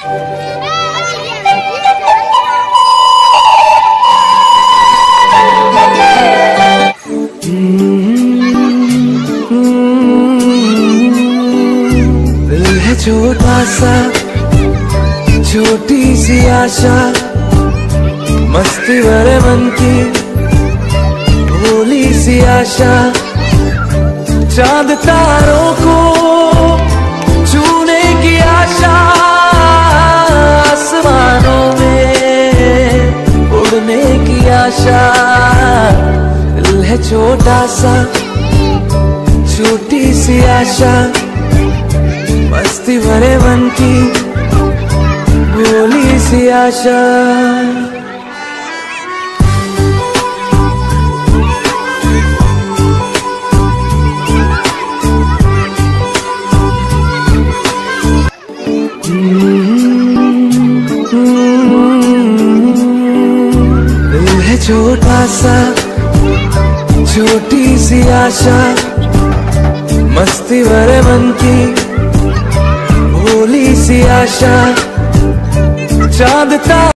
दिल है छोटा सा, छोटी सी आशा, मस्ती भरे मन की भोली सी आशा, चांद तारों को छूने की आशा, आसमानों में उड़ने की आशा। दिल है छोटा सा, छोटी सी आशा, मस्ती भरे मन की भोली सी आशा। दिल है छोटा सा, छोटी सी आशा, मस्ती भरे मन की भोली सी आशा, चांद